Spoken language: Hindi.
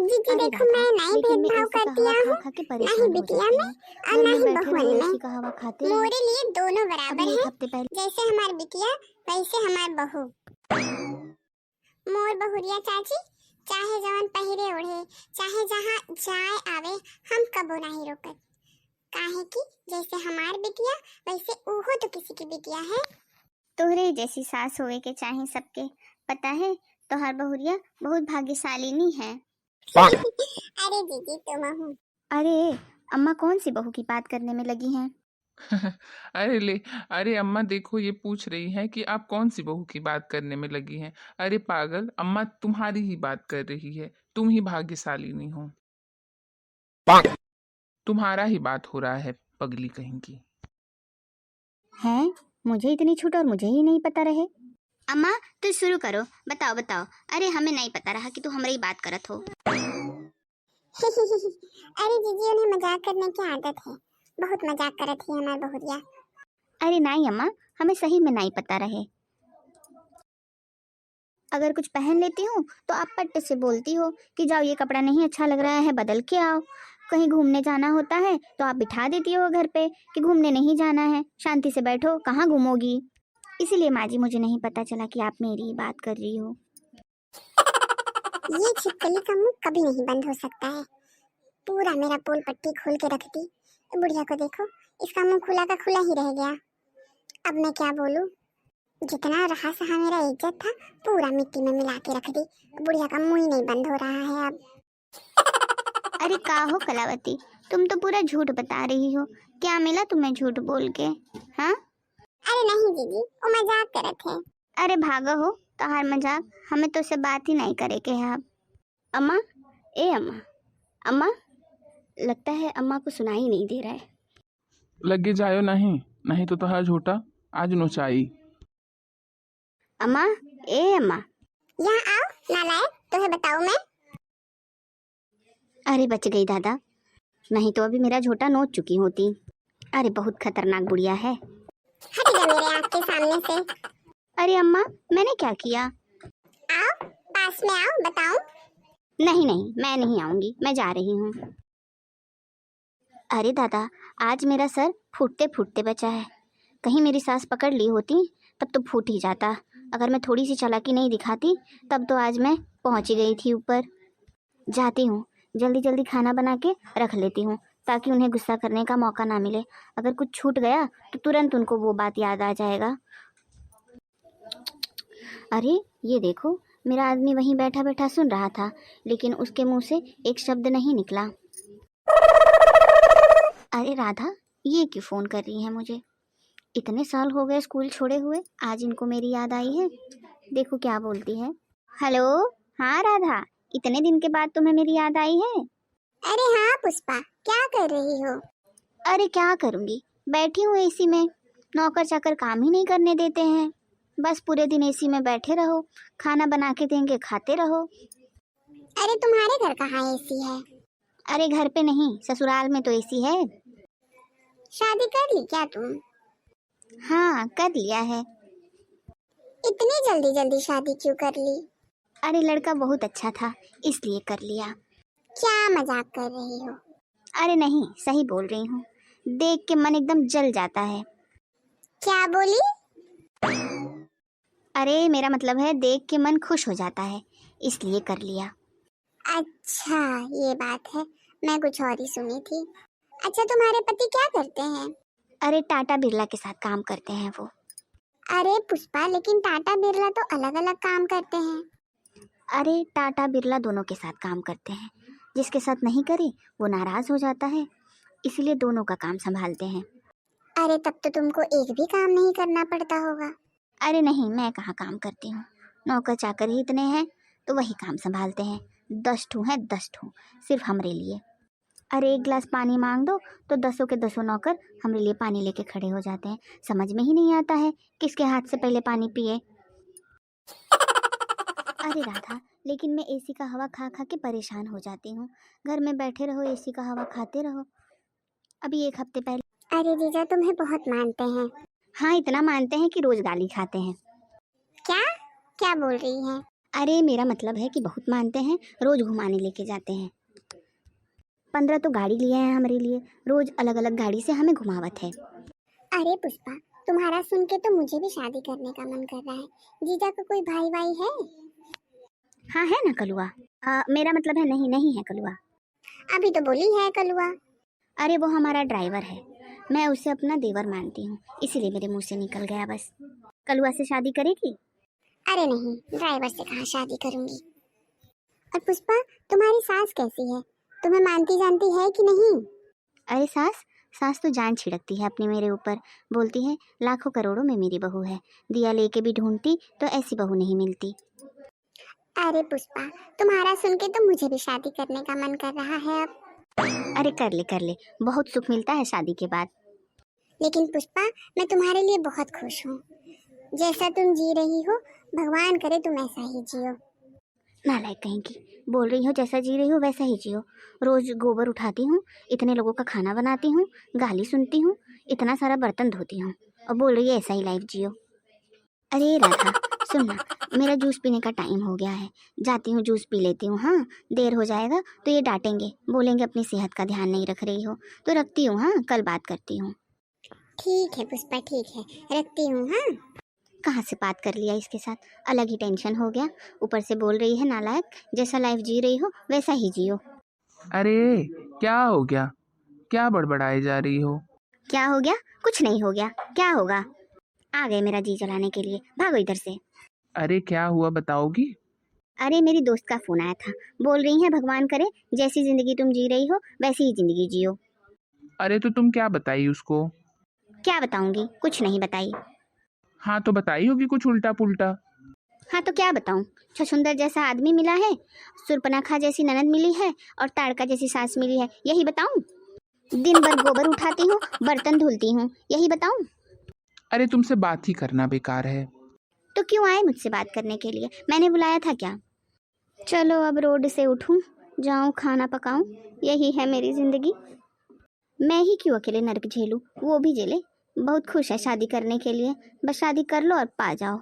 जीजी अरे देखो, राधा, मैं नहीं लेकिन मैं भेदभाव एसी का करती हवा खा हूँ, खा के ना ही परेशान हो बिटिया जाती में हूँ। और घर ना में ही बैठे बहुवन रहो, में। एसी का हवा खाते रहो। मोरे लिए दोनों बराबर अभी एक हैं। हफ्ते पहले जैसे हमार बिटिया वैसे हमार बहू। मोर बहुरिया चाची चाहे जवन पहिरे ओढ़े, चाहे जहाँ जाए आवे, हम कबो नहीं रोकत। काहे कि जैसे हमार बिटिया वैसे ओहो तो किसी की बिटिया है। तोहरे जैसी सास होए के चाहे सबके। पता है तोहार बहुरिया बहुत भाग्यशालिनी है। अरे जीजी तुम हूँ। अरे अम्मा कौन सी बहू की बात करने में लगी हैं? अरे ले, अरे अम्मा देखो, ये पूछ रही है कि आप कौन सी बहू की बात करने में लगी हैं। अरे पागल, अम्मा तुम्हारी ही बात कर रही है। तुम ही भाग्यशालिनी हो। तुम्हारा ही बात हो रहा है, पगली कहीं की। हैं? मुझे इतनी छूट और मुझे ही नहीं पता रहे। अम्मा तो शुरू करो, बताओ बताओ। अरे हमें नहीं पता रहा कि तू हमारी बात करत हो। अरे जीजी उन्हें मजाक करने की आदत है, बहुत मजाक करत है हमार बहुरिया। अरे नहीं अम्मा, हमें सही में नहीं पता रहे। अगर कुछ पहन लेती हूँ तो आप पट्टे से बोलती हो कि जाओ ये कपड़ा नहीं अच्छा लग रहा है, बदल के आओ। कहीं घूमने जाना होता है तो आप बिठा देती हो घर पे कि घूमने नहीं जाना है, शांति से बैठो, कहाँ घूमोगी। इसीलिए माँ जी मुझे नहीं पता चला कि आप मेरी बात कर रही हो। ये छिपकली का मुंह कभी नहीं बंद हो सकता है। पूरा मेरा पोल पट्टी खोल के रख दी। बुढ़िया को देखो, इसका मुंह खुला का खुला ही रह गया। अब मैं क्या बोलूं? जितना रहा सहा मेरा इज्जत था पूरा मिट्टी में मिला के रख दी। बुढ़िया का मुंह ही नहीं बंद हो रहा है अब। अरे का हो कलावती, तुम तो पूरा झूठ बता रही हो। क्या मिला तुम्हें झूठ बोल के? हाँ? अरे नहीं जीजी, वो मजाक करत थे। अरे भागो हो, तोहार मजाक हमें तो से बात ही नहीं करे के है अब। अम्मा, ए अम्मा, अम्मा, लगता है अम्मा को सुनाई नहीं दे रहा है। लगे जायो नहीं, नहीं तो तोहार झूठा आज नोचाई। अम्मा, ए अम्मा, यहाँ आओ नालायक, तुम्हें बताऊं मैं। अरे बच गई दादा, नहीं तो अभी मेरा झोटा नोच चुकी होती। अरे बहुत खतरनाक बुढ़िया है। हट जा मेरे आँख के सामने से। अरे अम्मा, मैंने क्या किया? आओ पास में आओ, बताऊं। नहीं नहीं, मैं नहीं आऊंगी, मैं जा रही हूँ। अरे दादा, आज मेरा सर फूटते फूटते बचा है। कहीं मेरी सास पकड़ ली होती तब तो फूट ही जाता। अगर मैं थोड़ी सी चालाकी नहीं दिखाती तब तो आज मैं पहुंच ही गई थी ऊपर। जाती हूँ, जल्दी जल्दी खाना बना के रख लेती हूँ ताकि उन्हें गुस्सा करने का मौका ना मिले। अगर कुछ छूट गया तो तुरंत उनको वो बात याद आ जाएगा। अरे ये देखो, मेरा आदमी वहीं बैठा बैठा सुन रहा था, लेकिन उसके मुंह से एक शब्द नहीं निकला। अरे राधा, ये क्यों फ़ोन कर रही है मुझे? इतने साल हो गए स्कूल छोड़े हुए, आज इनको मेरी याद आई है। देखो क्या बोलती है। हेलो, हाँ राधा, इतने दिन के बाद तुम्हें मेरी याद आई है? अरे हाँ पुष्पा, क्या कर रही हो? अरे क्या करूँगी, बैठी हूँ एसी में। नौकर चाकर काम ही नहीं करने देते हैं, बस पूरे दिन एसी में बैठे रहो, खाना बना के देंगे खाते रहो। अरे तुम्हारे घर कहाँ एसी है? अरे घर पे नहीं, ससुराल में तो एसी है। शादी कर ली क्या तुम? हाँ कर लिया है। इतनी जल्दी जल्दी शादी क्यों कर ली? अरे लड़का बहुत अच्छा था इसलिए कर लिया। क्या मजाक कर रही हो? अरे नहीं, सही बोल रही हूँ, देख के मन एकदम जल जाता है। क्या बोली? अरे मेरा मतलब है देख के मन खुश हो जाता है, इसलिए कर लिया। अच्छा ये बात है, मैं कुछ और ही सुनी थी। अच्छा तुम्हारे पति क्या करते हैं? अरे टाटा बिरला के साथ काम करते हैं वो। अरे पुष्पा, लेकिन टाटा बिरला तो अलग अलग काम करते हैं। अरे टाटा बिरला दोनों के साथ काम करते हैं, जिसके साथ नहीं करे वो नाराज हो जाता है, इसलिए दोनों का काम संभालते हैं। अरे तब तो तुमको एक भी काम नहीं करना पड़ता होगा। अरे नहीं, मैं कहाँ काम करती हूँ, नौकर चाकर ही इतने हैं तो वही काम संभालते हैं। 10 ठू हैं, 10 ठू, सिर्फ हमरे लिए। अरे एक गिलास पानी मांग दो तो 10 के 10 नौकर हमरे लिए पानी लेके खड़े हो जाते हैं। समझ में ही नहीं आता है किसके हाथ से पहले पानी पिए। अरे राधा, लेकिन मैं एसी का हवा खा खा के परेशान हो जाती हूँ। घर में बैठे रहो, एसी का हवा खाते रहो। अभी एक हफ्ते पहले। अरे जीजा तुम्हें बहुत मानते हैं। हाँ इतना मानते हैं कि रोज गाली खाते हैं। क्या क्या बोल रही हैं? अरे मेरा मतलब है कि बहुत मानते हैं, रोज घुमाने लेके जाते हैं। 15 तो गाड़ी लिए हैं हमारे लिए, रोज अलग अलग गाड़ी से हमें घुमावत है। अरे पुष्पा, तुम्हारा सुन के तो मुझे भी शादी करने का मन कर रहा है। जीजा को कोई भाई भाई है? हाँ है ना कलुआ। मेरा मतलब है नहीं नहीं है कलुआ। अभी तो बोली है कलुआ। अरे वो हमारा ड्राइवर है, मैं उसे अपना देवर मानती हूँ, इसीलिए मेरे मुंह से निकल गया बस। कलुआ से शादी करेगी? अरे नहीं, ड्राइवर से कहाँ शादी करूंगी। और पुष्पा, तुम्हारी सास कैसी है? तुम्हें मानती जानती है कि नहीं? अरे सास सास तो जान छिड़कती है अपने मेरे ऊपर, बोलती है लाखों करोड़ों में मेरी बहू है, दिया लेके भी ढूंढती तो ऐसी बहू नहीं मिलती। अरे पुष्पा, तुम्हारा सुन के तो मुझे भी शादी करने का मन कर रहा है अब। अरे कर ले, बहुत सुख मिलता है शादी के बाद। लेकिन पुष्पा, मैं तुम्हारे लिए बहुत खुश हूँ। जैसा तुम जी रही हो, भगवान करे तुम ऐसा ही जियो। नालायक कहीं की, बोल रही हो जैसा जी रही हो वैसा ही जियो। रोज गोबर उठाती हूँ, इतने लोगों का खाना बनाती हूँ, गाली सुनती हूँ, इतना सारा बर्तन धोती हूँ, और बोल रही है ऐसा ही लाइफ जियो। अरे राधा सुन ना, मेरा जूस पीने का टाइम हो गया है, जाती हूँ जूस पी लेती हूँ। हाँ देर हो जाएगा तो ये डांटेंगे, बोलेंगे अपनी सेहत का ध्यान नहीं रख रही हो, तो रखती हूँ। हाँ कल बात करती हूँ। ठीक है पुष्पा, ठीक है, रखती हूँ। हाँ, कहाँ से बात कर लिया इसके साथ, अलग ही टेंशन हो गया। ऊपर से बोल रही है नालायक, जैसा लाइफ जी रही हो वैसा ही जियो। अरे क्या हो गया, क्या बड़बड़ाए जा रही हो? क्या हो गया? कुछ नहीं हो गया, क्या होगा? आ गए मेरा जी जलाने के लिए, भागो इधर से। अरे क्या हुआ बताओगी? अरे मेरी दोस्त का फोन आया था, बोल रही है भगवान करे जैसी जिंदगी तुम जी रही हो वैसी ही जिंदगी जियो। अरे तो तुम क्या बताई उसको? क्या बताऊंगी, कुछ नहीं बताई। हाँ तो बताई होगी कुछ उल्टा पुल्टा। हाँ तो क्या बताऊं, छछुंदर जैसा आदमी मिला है, सुर्पनखा जैसी ननद मिली है, और ताड़का जैसी सास मिली है, यही बताऊं? दिन भर गोबर उठाती हूँ, बर्तन धुलती हूँ, यही बताऊं? अरे तुमसे बात ही करना बेकार है। तो क्यों आए मुझसे बात करने के लिए, मैंने बुलाया था क्या? चलो अब रोड से उठूं, जाऊं खाना पकाऊं, यही है मेरी जिंदगी। मैं ही क्यों अकेले नर्क झेलूं, वो भी झेले। बहुत खुश है शादी करने के लिए, बस शादी कर लो और पा जाओ।